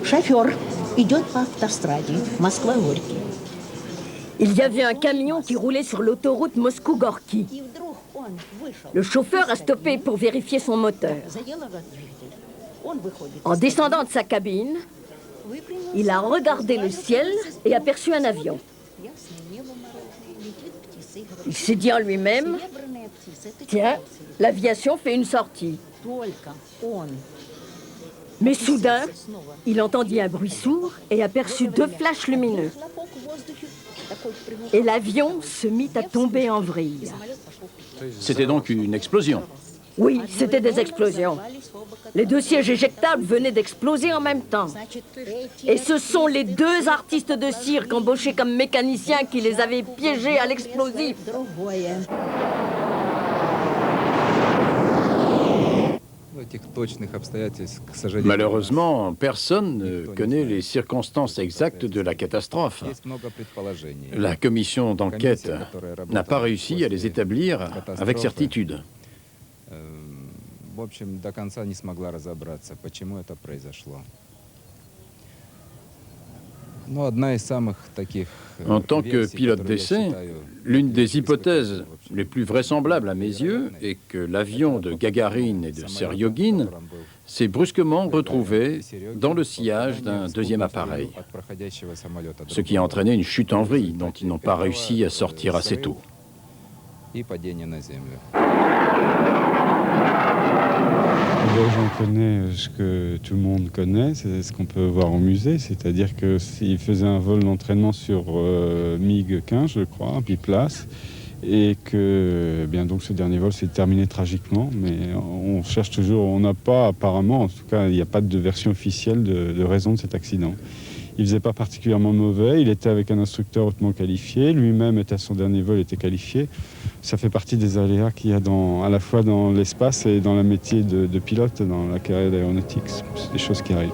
Шофер идет по автостраде Москва-Горький. Il y avait un camion qui roulait sur l'autoroute Moscou-Gorky. Le chauffeur a stoppé pour vérifier son moteur. En descendant de sa cabine, il a regardé le ciel et aperçu un avion. Il s'est dit en lui-même, tiens, l'aviation fait une sortie. Mais soudain, il entendit un bruit sourd et aperçut deux flashs lumineux. Et l'avion se mit à tomber en vrille. C'était donc une explosion. Oui, c'était des explosions. Les deux sièges éjectables venaient d'exploser en même temps. Et ce sont les deux artistes de cirque embauchés comme mécaniciens qui les avaient piégés à l'explosif. Malheureusement, personne ne connaît les circonstances exactes de la catastrophe. La commission d'enquête n'a pas réussi à les établir avec certitude. En tant que pilote d'essai, l'une des hypothèses les plus vraisemblables à mes yeux est que l'avion de Gagarine et de Seryogin s'est brusquement retrouvé dans le sillage d'un deuxième appareil, ce qui a entraîné une chute en vrille dont ils n'ont pas réussi à sortir assez tôt. J'en connais ce que tout le monde connaît, c'est ce qu'on peut voir au musée, c'est-à-dire que s'il faisait un vol d'entraînement sur MiG-15, je crois, un biplace, et que bien donc ce dernier vol s'est terminé tragiquement, mais on cherche toujours, on n'a pas apparemment, en tout cas il n'y a pas de version officielle de raison de cet accident. Il faisait pas particulièrement mauvais, il était avec un instructeur hautement qualifié, lui-même était à son dernier vol, était qualifié. Ça fait partie des aléas qu'il y a à la fois dans l'espace et dans le métier de pilote, dans la carrière d'aéronautique. C'est des choses qui arrivent.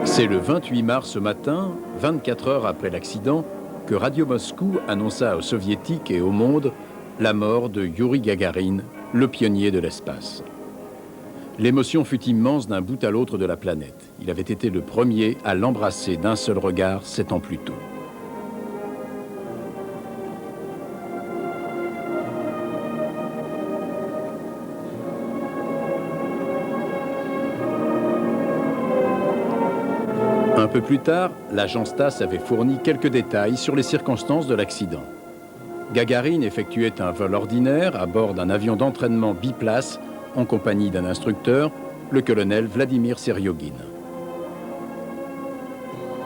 C'est le 28 mars ce matin, 24 heures après l'accident, que Radio Moscou annonça aux Soviétiques et au monde la mort de Youri Gagarin, le pionnier de l'espace. L'émotion fut immense d'un bout à l'autre de la planète. Il avait été le premier à l'embrasser d'un seul regard 7 ans plus tôt. Un peu plus tard, l'agence TASS avait fourni quelques détails sur les circonstances de l'accident. Gagarine effectuait un vol ordinaire à bord d'un avion d'entraînement biplace en compagnie d'un instructeur, le colonel Vladimir Seryogin.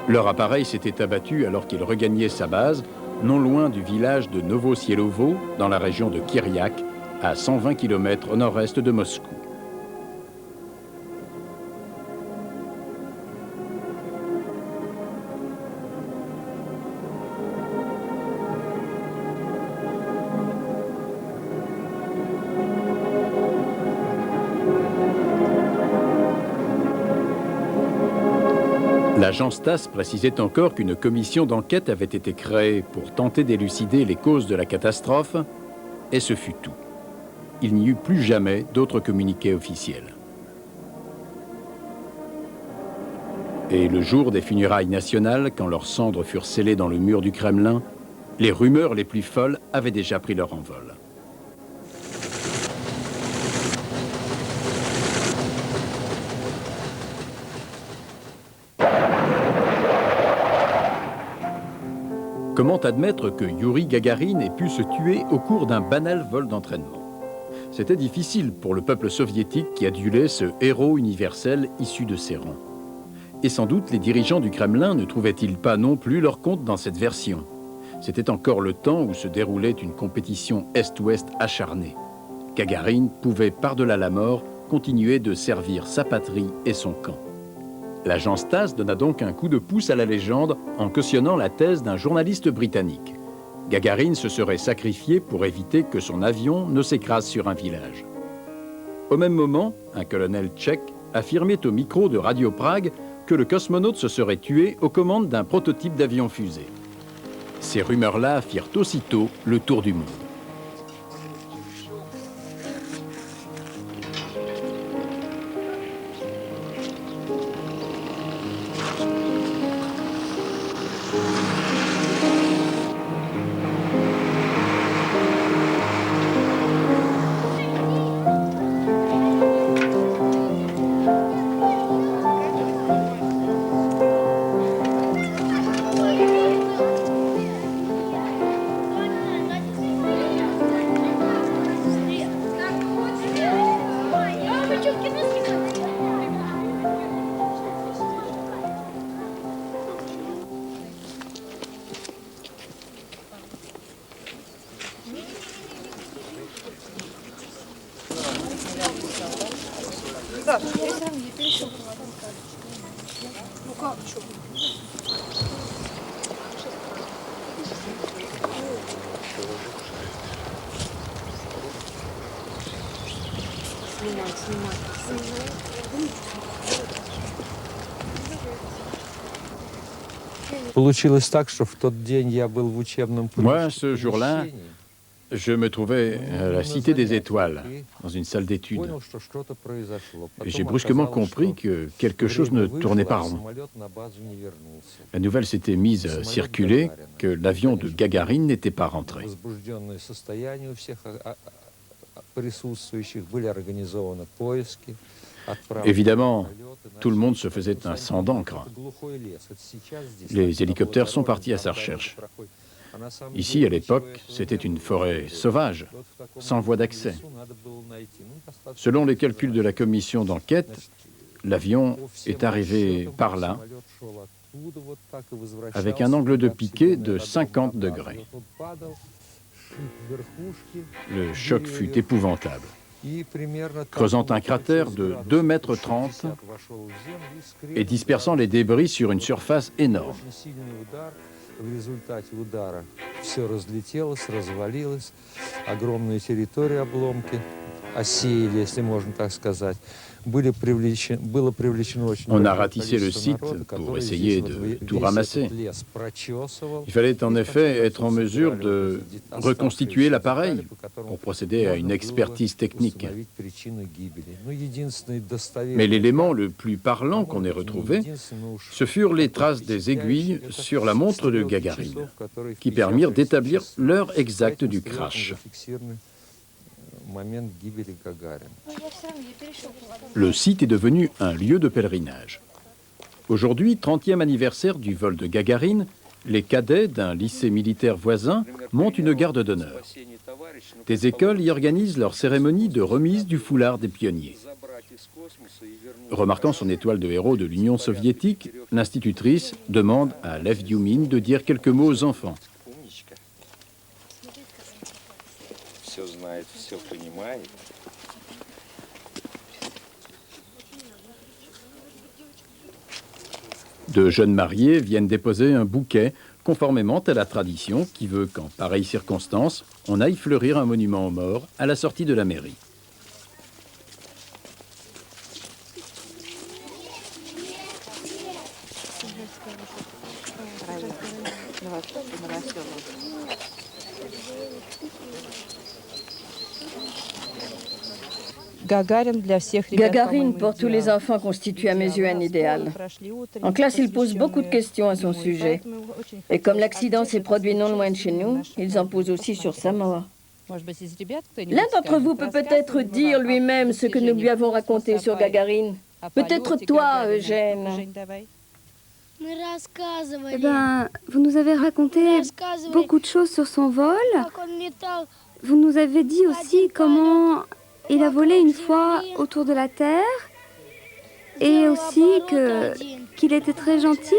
Leur appareil s'était abattu alors qu'il regagnait sa base, non loin du village de Novosielovo, dans la région de Kiriak, à 120 km au nord-est de Moscou. L'agence TASS précisait encore qu'une commission d'enquête avait été créée pour tenter d'élucider les causes de la catastrophe, et ce fut tout. Il n'y eut plus jamais d'autres communiqués officiels. Et le jour des funérailles nationales, quand leurs cendres furent scellées dans le mur du Kremlin, les rumeurs les plus folles avaient déjà pris leur envol. Comment admettre que Youri Gagarin ait pu se tuer au cours d'un banal vol d'entraînement? C'était difficile pour le peuple soviétique qui adulait ce héros universel issu de ses rangs. Et sans doute les dirigeants du Kremlin ne trouvaient-ils pas non plus leur compte dans cette version. C'était encore le temps où se déroulait une compétition Est-Ouest acharnée. Gagarin pouvait, par-delà la mort, continuer de servir sa patrie et son camp. L'agence TASS donna donc un coup de pouce à la légende en cautionnant la thèse d'un journaliste britannique. Gagarine se serait sacrifié pour éviter que son avion ne s'écrase sur un village. Au même moment, un colonel tchèque affirmait au micro de Radio Prague que le cosmonaute se serait tué aux commandes d'un prototype d'avion-fusée. Ces rumeurs-là firent aussitôt le tour du monde. Получилось так, что в тот день я был в учебном Moi, ce jour-là, je me trouvais à la Cité des Étoiles, dans une salle d'études. Et j'ai brusquement compris que quelque chose ne tournait pas rond. La nouvelle s'était mise à circuler que l'avion de Gagarine n'était pas rentré. Évidemment, tout le monde se faisait un sang d'encre. Les hélicoptères sont partis à sa recherche. Ici, à l'époque, c'était une forêt sauvage, sans voie d'accès. Selon les calculs de la commission d'enquête, l'avion est arrivé par là, avec un angle de piqué de 50 degrés. Le choc fut épouvantable. Creusant un cratère de 2,30 m et dispersant les débris sur une surface énorme. В результате удара все разлетелось, развалилось, огромные территории обломки осеяли, если можно так сказать. On a ratissé le site pour essayer de tout ramasser. Il fallait en effet être en mesure de reconstituer l'appareil pour procéder à une expertise technique. Mais l'élément le plus parlant qu'on ait retrouvé, ce furent les traces des aiguilles sur la montre de Gagarine, qui permirent d'établir l'heure exacte du crash. Le site est devenu un lieu de pèlerinage. Aujourd'hui, 30e anniversaire du vol de Gagarine, les cadets d'un lycée militaire voisin montent une garde d'honneur. Des écoles y organisent leur cérémonie de remise du foulard des pionniers. Remarquant son étoile de héros de l'Union soviétique, l'institutrice demande à Lev Diumine de dire quelques mots aux enfants. De jeunes mariés viennent déposer un bouquet conformément à la tradition qui veut qu'en pareille circonstance, on aille fleurir un monument aux morts à la sortie de la mairie. Gagarine, pour tous les enfants, constitue à mes yeux un idéal. En classe, ils posent beaucoup de questions à son sujet. Et comme l'accident s'est produit non loin de chez nous, ils en posent aussi sur sa mort. L'un d'entre vous peut peut-être dire lui-même ce que nous lui avons raconté sur Gagarine. Peut-être toi, Eugène. Eh ben, vous nous avez raconté beaucoup de choses sur son vol. Vous nous avez dit aussi comment il a volé une fois autour de la Terre et aussi qu'il était très gentil.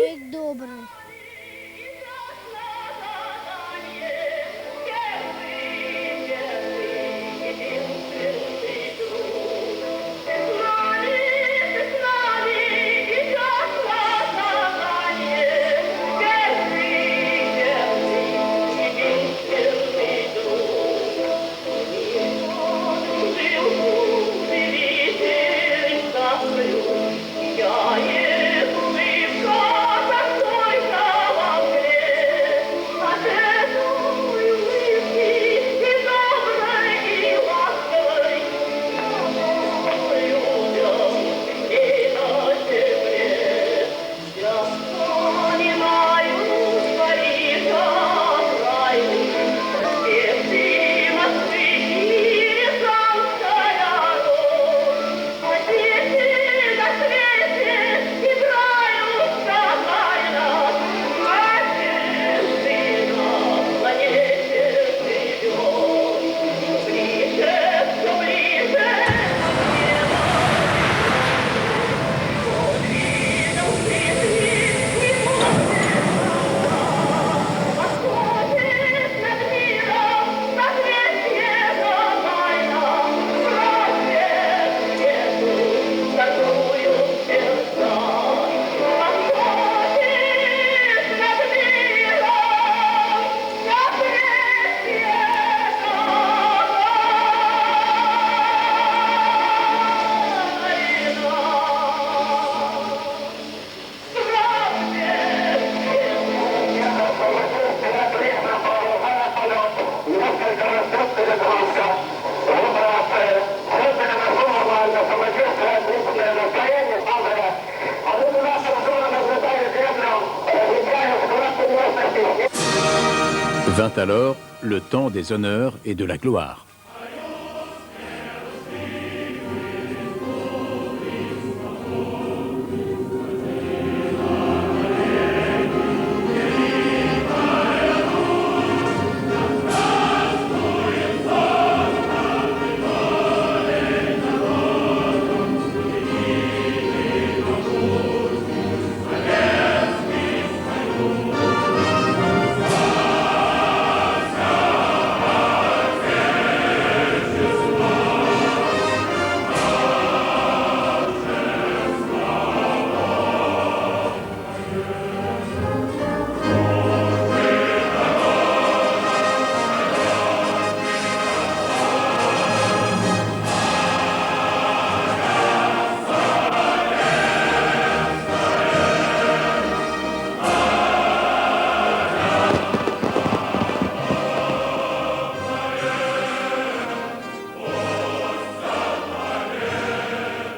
Vint alors le temps des honneurs et de la gloire.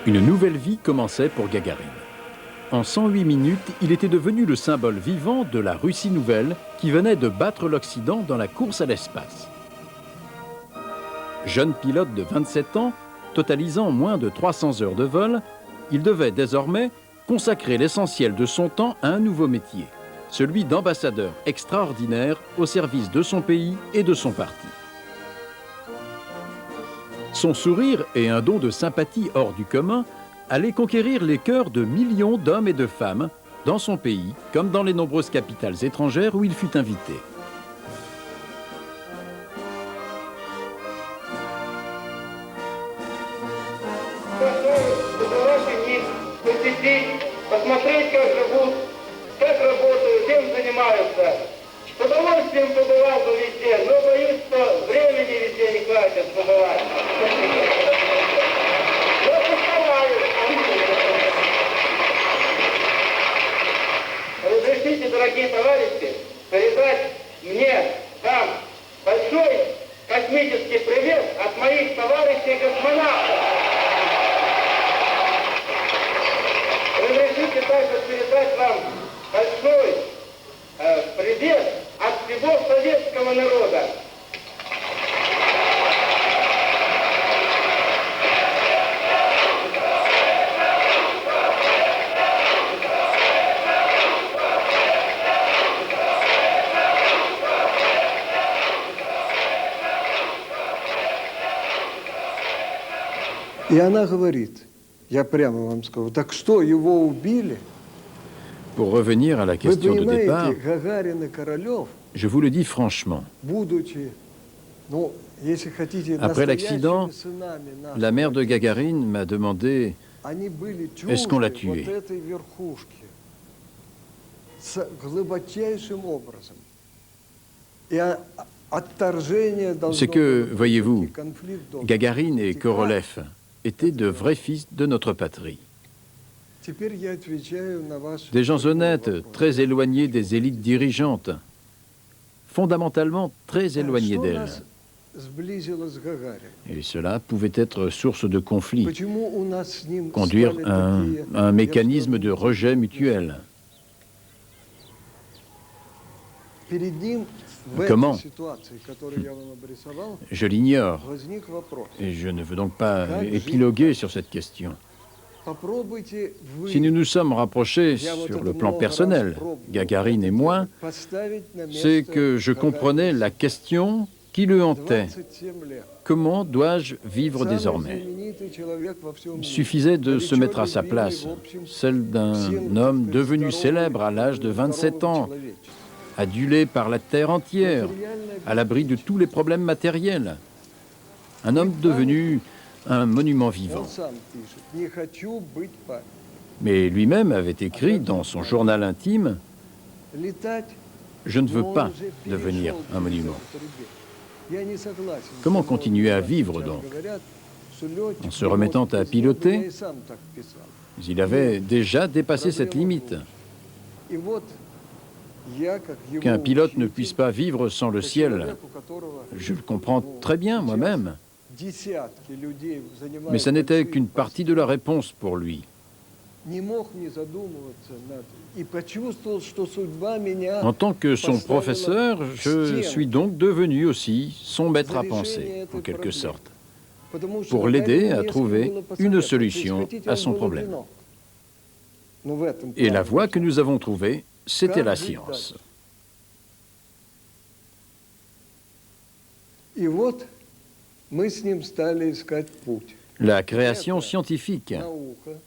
Une nouvelle vie commençait pour Gagarine. En 108 minutes, il était devenu le symbole vivant de la Russie nouvelle qui venait de battre l'Occident dans la course à l'espace. Jeune pilote de 27 ans, totalisant moins de 300 heures de vol, il devait désormais consacrer l'essentiel de son temps à un nouveau métier, celui d'ambassadeur extraordinaire au service de son pays et de son parti. Son sourire et un don de sympathie hors du commun allaient conquérir les cœurs de millions d'hommes et de femmes dans son pays comme dans les nombreuses capitales étrangères où il fut invité. С удовольствием побывал бы везде, но боюсь, что времени везде не хватит побывать. Я постараюсь. Разрешите, дорогие товарищи, передать мне, вам, большой космический привет от моих товарищей-космонавтов. Разрешите также передать вам большой привет от всего советского народа. И она говорит, я прямо вам скажу, так что, его убили? Pour revenir à la question de départ, Гагарин и Королёв, je vous le dis franchement, будучи, ну, если хотите, après l'accident, сынами наших, la mère de Gagarine m'a demandé они были est-ce qu'on l'a чужды tué? вот этой верхушки с глубочайшим образом. И отторжение должно C'est que, было voyez-vous, быть, и конфликт должен Gagarine et быть. Korolev étaient de vrais fils de notre patrie. Теперь я отвечаю на ваш Des gens honnêtes, вопрос. très éloignés des élites dirigeantes, fondamentalement très éloignés Что d'elles. нас сблизило с Гагарином? Et cela pouvait être source de conflit, Почему у нас с ним conduire стали à такие, un я mécanisme de скажу, rejet mutuel. Перед ним в Comment? этой ситуации, которую я вам обрисовал, Je l'ignore, возник вопрос. et je ne veux donc pas épiloguer sur cette question. Попробуйте вы, Si nous nous sommes rapprochés я вот sur это le plan много personnel, раз пробовал, Gagarine et moi, поставить на c'est место que je comprenais Гагарина. la question qui le hantait. 27 лет. Comment dois-je vivre Самый désormais? знаменитый человек во всем Il мире. suffisait de se mettre à sa Горячо place, любимый, в общем, celle d'un всем, homme так сказать, devenu здоровым, célèbre à l'âge de 27 здоровым ans, человечеством. adulé par la terre entière, Материальное à l'abri de tous les problèmes matériels. Un homme devenu un monument vivant. Он сам пишет, не хочу быть памятником. Mais lui-même avait écrit dans son journal intime Летать, « Je ne veux но он pas уже devenir перешел un monument ». к трубе. Я не согласен. Comment Со мной continuer à сейчас vivre, donc? говорят, что летчик En se remettant не à может без piloter, неба, я и сам так писал. Il avait déjà dépassé cette limite. И вот я, как его Qu'un pilote ne учитель, puisse pas vivre sans le это ciel, человек, у которого, je le comprends ну, très bien сейчас moi-même. десятки людей занимают Mais ça n'était большие qu'une partie de la réponse pour lui. не мог не задумываться над... И почувствовал, что судьба меня... En tant que son professeur, je suis donc devenu aussi son maître à penser, en quelque sorte, pour l'aider à trouver une solution à son problème. Et la voie que nous avons trouvée, c'était la science. И вот мы с ним стали искать путь. La création scientifique, Наука.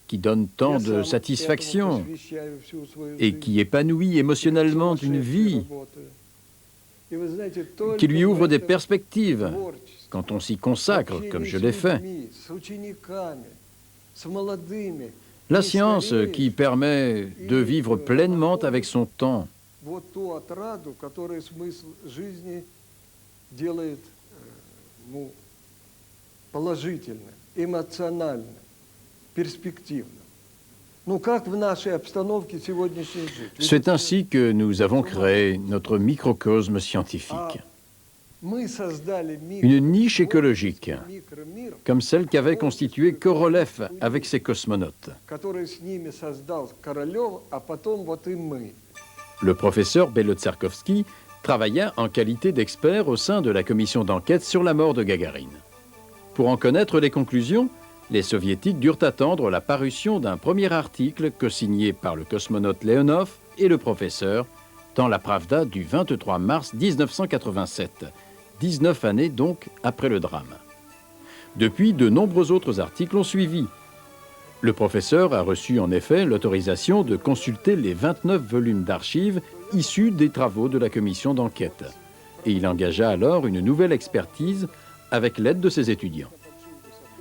qui donne tant de Я сам satisfaction этому посвящаю всю свою et жизнь. qui épanouit émotionnellement une vie, И вы знаете, только qui lui ouvre в des этом perspectives творчестве, quand on s'y consacre, comme je общении l'ai с fait. людьми, с учениками, с молодыми, La ты science скорее qui permet de vivre pleinement avec son temps, вот ту отраду, которая смысл жизни делает ну, положительным, эмоциональным, перспективным. Ну как в нашей обстановке сегодняшней жизни? c'est ainsi que nous avons créé notre microcosme scientifique. Мы создали Une niche écologique, микромир, comme celle qu'avait constituée Korolev avec ses cosmonautes. который с ними создал Королёв, а потом вот и мы. Le professeur Belotsarkovsky travailla en qualité d'expert au sein de la commission d'enquête sur la mort de Gagarine. Pour en connaître les conclusions, les soviétiques durent attendre la parution d'un premier article co-signé par le cosmonaute Leonov et le professeur dans la Pravda du 23 mars 1987, 19 années donc après le drame. Depuis, de nombreux autres articles ont suivi. Le professeur a reçu en effet l'autorisation de consulter les 29 volumes d'archives issus des travaux de la commission d'enquête. Et il engagea alors une nouvelle expertise avec l'aide de ses étudiants.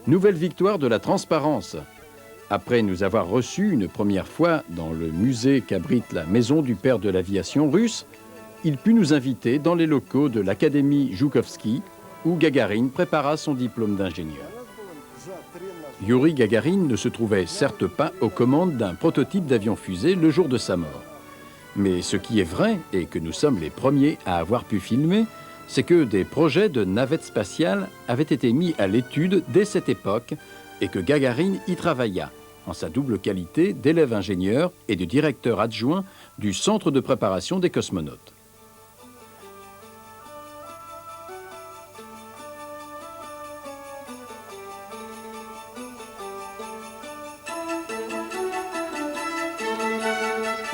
Nouvelle victoire de la transparence. Après nous avoir reçus une première fois dans le musée qu'abrite la maison du père de l'aviation russe, il put nous inviter dans les locaux de l'Académie Joukovsky, où Gagarine prépara son diplôme d'ingénieur. Youri Gagarine ne se trouvait certes pas aux commandes d'un prototype d'avion-fusée le jour de sa mort. Mais ce qui est vrai, et que nous sommes les premiers à avoir pu filmer, c'est que des projets de navettes spatiales avaient été mis à l'étude dès cette époque et que Gagarine y travailla, en sa double qualité d'élève ingénieur et de directeur adjoint du centre de préparation des cosmonautes.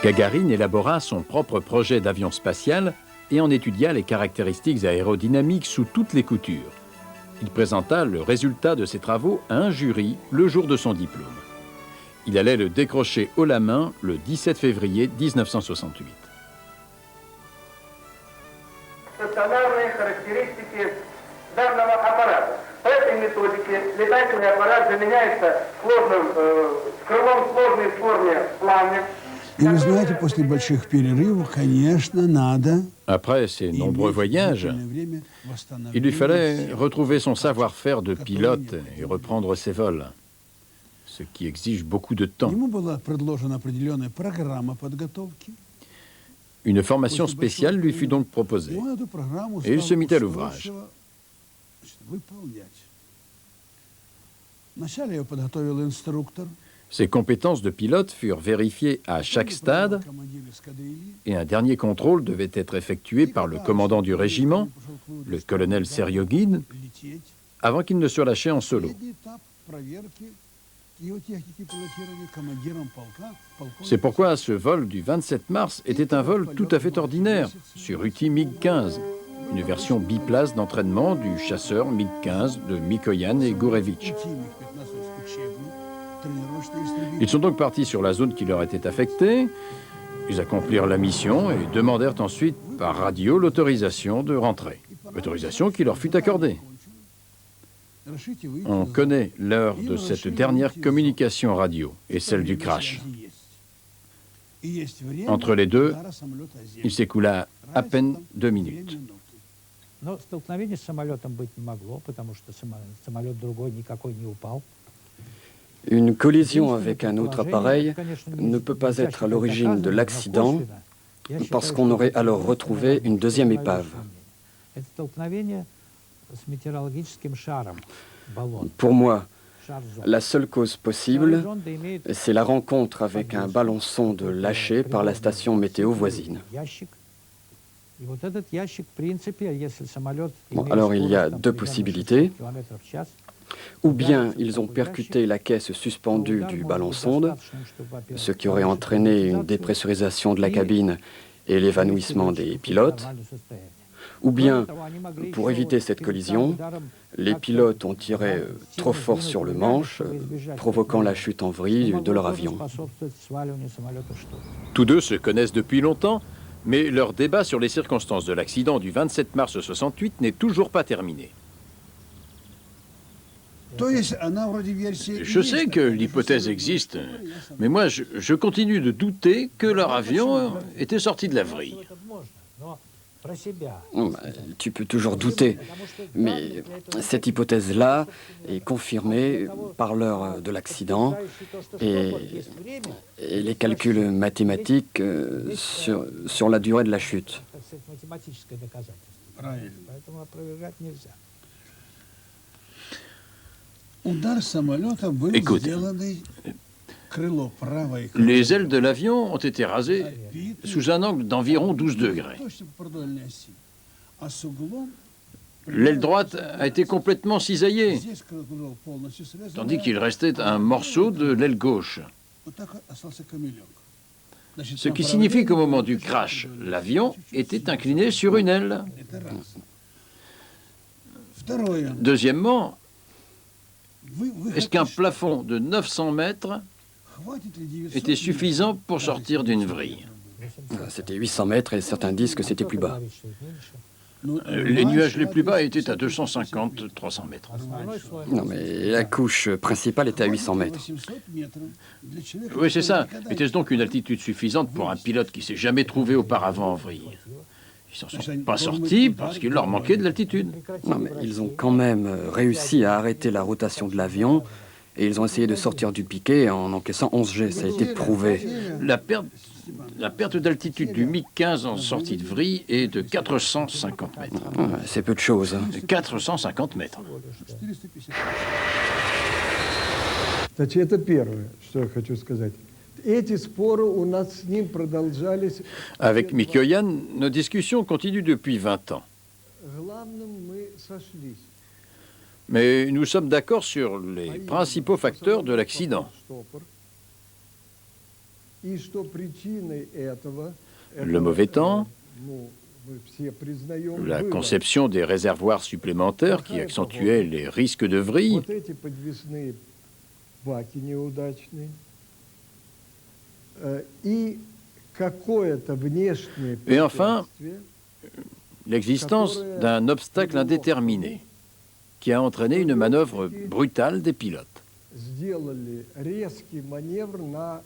Gagarine élabora son propre projet d'avion spatial et en étudia les caractéristiques aérodynamiques sous toutes les coutures. Il présenta le résultat de ses travaux à un jury le jour de son diplôme. Il allait le décrocher haut la main le 17 février 1968. Стационарные характеристики данного аппарата. По этой методике летательный аппарат заменяется крылом сложной в форме пламя. И вы знаете, после больших перерывов, конечно, надо... Après ces nombreux voyages, il lui fallait retrouver son savoir-faire de pilote et reprendre ses vols, ce qui exige beaucoup de temps. Ему была предложена определенная программа подготовки. Une formation spéciale lui fut donc proposée. И он эту программу Et il стал se mit à l'ouvrage. устойчиво, выполнять. Вначале ее подготовил инструктор. Ses compétences de pilote furent vérifiées à chaque stade Командир эскадрильи. et un dernier contrôle devait être effectué par le commandant du régiment, le colonel Seriogin, Лететь. avant qu'il ne soit lâché en solo. Последний этап проверки его техники пилотирования командиром полка. C'est pourquoi ce vol du 27 mars était un vol tout à fait ordinaire sur UTI MiG-15, une version biplace d'entraînement du chasseur MiG-15 de Mikoyan et Gourevitch. Ils sont donc partis sur la zone qui leur était affectée, ils accomplirent la mission et demandèrent ensuite par radio l'autorisation de rentrer, autorisation qui leur fut accordée. On connaît l'heure de cette dernière communication radio et celle du crash. Entre les deux, il s'écoula à peine 2 minutes. Но столкновения с самолетом быть не могло, потому что самолет другой никакой не упал. Une collision avec un autre appareil ne peut pas être à l'origine de l'accident parce qu'on aurait alors retrouvé une deuxième épave. Pour moi, La seule cause possible, c'est la rencontre avec un ballon-sonde lâché par la station météo voisine. Bon, alors il y a deux possibilités. Ou bien ils ont percuté la caisse suspendue du ballon-sonde, ce qui aurait entraîné une dépressurisation de la cabine et l'évanouissement des pilotes. Ou bien, pour éviter cette collision, les pilotes ont tiré trop fort sur le manche, provoquant la chute en vrille de leur avion. Tous deux se connaissent depuis longtemps, mais leur débat sur les circonstances de l'accident du 27 mars 68 n'est toujours pas terminé. Je sais que l'hypothèse existe, mais moi je continue de douter que leur avion était sorti de la vrille. Tu peux toujours douter, mais cette hypothèse-là est confirmée par l'heure de l'accident et les calculs mathématiques sur la durée de la chute. Écoute, les ailes de l'avion ont été rasées sous un angle d'environ 12 degrés. L'aile droite a été complètement cisaillée, tandis qu'il restait un morceau de l'aile gauche. Ce qui signifie qu'au moment du crash, l'avion était incliné sur une aile. Deuxièmement, est-ce qu'un plafond de 900 mètres était suffisant pour sortir d'une vrille? C'était 800 mètres et certains disent que c'était plus bas. Les nuages les plus bas étaient à 250-300 mètres. Non, mais la couche principale était à 800 mètres. Oui, c'est ça. Était-ce donc une altitude suffisante pour un pilote qui ne s'est jamais trouvé auparavant en vrille? Ils ne s'en sont pas sortis parce qu'il leur manquait de l'altitude. Non, mais ils ont quand même réussi à arrêter la rotation de l'avion et ils ont essayé de sortir du piquet en encaissant 11 G. Ça a été prouvé. La perte d'altitude du MiG-15 en sortie de vrille est de 450 mètres. C'est peu de choses. 450 mètres. Это первое, что я хочу сказать. Эти споры у нас с ним продолжались. Avec Mikoyan, nos discussions continuent depuis 20 ans. Главным мы сошлись. Mais nous sommes d'accord sur les principaux facteurs de l'accident. И что причиной этого Le mauvais temps, ну, мы все признаем, la было conception des réservoirs supplémentaires qui accentuaient les risques de vrille, вот эти подвесные баки неудачные. И какое-то внешнее et enfin препятствие, l'existence d'un obstacle indéterminé qui a entraîné une manœuvre brutale des pilotes. сделали резкий маневр на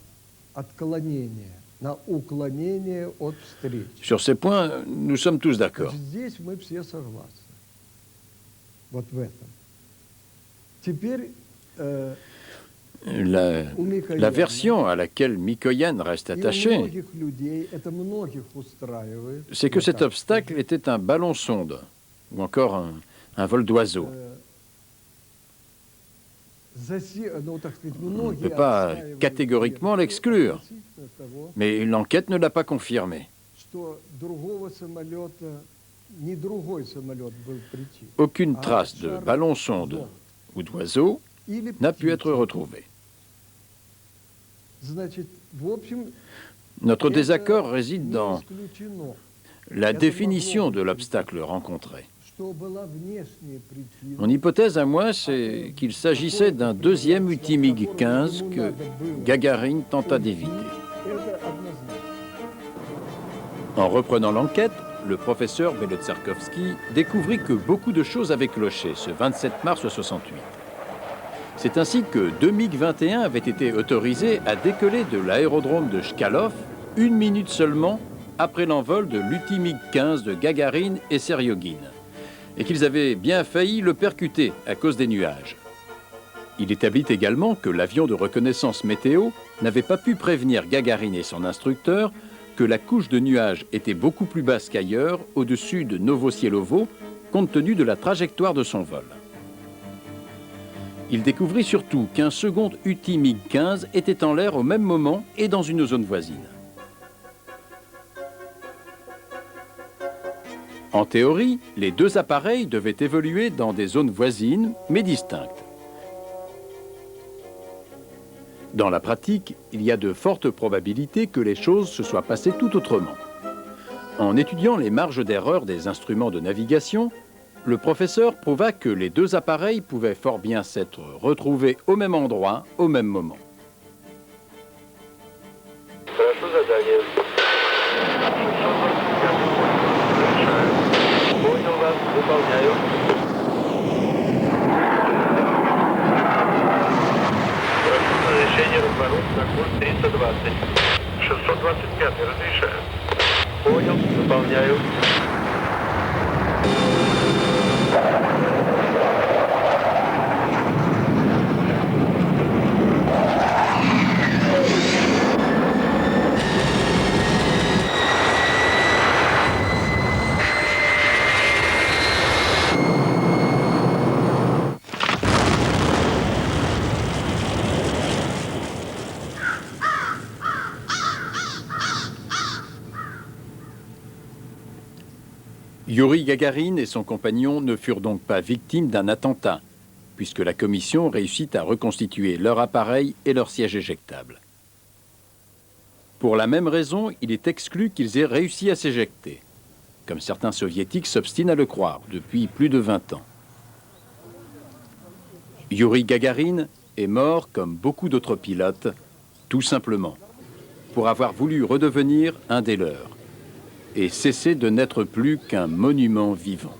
отклонение, на уклонение от встречи. Sur ces points, nous sommes tous d'accord. Здесь мы все согласны. Вот в этом. Теперь La version à laquelle Mikoyan reste attaché, c'est que cet obstacle était un ballon-sonde, ou encore un vol d'oiseau. On ne peut pas catégoriquement l'exclure, mais l'enquête ne l'a pas confirmé. Aucune trace de ballon-sonde ou d'oiseau n'a pu être retrouvée. Notre désaccord réside dans la définition de l'obstacle rencontré. Mon hypothèse à moi, c'est qu'il s'agissait d'un deuxième UTMIG-15 que Gagarine tenta d'éviter. En reprenant l'enquête, le professeur Beletsarkovski découvrit que beaucoup de choses avaient cloché ce 27 mars 68. C'est ainsi que deux MiG-21 avaient été autorisés à décoller de l'aérodrome de Chkalov 1 minute seulement après l'envol de l'UTMIG-15 de Gagarine et Seryogine, et qu'ils avaient bien failli le percuter à cause des nuages. Il établit également que l'avion de reconnaissance météo n'avait pas pu prévenir Gagarine et son instructeur que la couche de nuages était beaucoup plus basse qu'ailleurs, au-dessus de Novosielovo, compte tenu de la trajectoire de son vol. Il découvrit surtout qu'un second UTI MiG-15 était en l'air au même moment et dans une zone voisine. En théorie, les deux appareils devaient évoluer dans des zones voisines, mais distinctes. Dans la pratique, il y a de fortes probabilités que les choses se soient passées tout autrement. En étudiant les marges d'erreur des instruments de navigation, le professeur prouva que les deux appareils pouvaient fort bien s'être retrouvés au même endroit, au même moment. Разрешение разворот на курс 320. 625 разрешаю. Понял, выполняю. Youri Gagarin et son compagnon ne furent donc pas victimes d'un attentat, puisque la commission réussit à reconstituer leur appareil et leur siège éjectable. Pour la même raison, il est exclu qu'ils aient réussi à s'éjecter, comme certains soviétiques s'obstinent à le croire depuis plus de 20 ans. Youri Gagarin est mort, comme beaucoup d'autres pilotes, tout simplement, pour avoir voulu redevenir un des leurs et cesser de n'être plus qu'un monument vivant.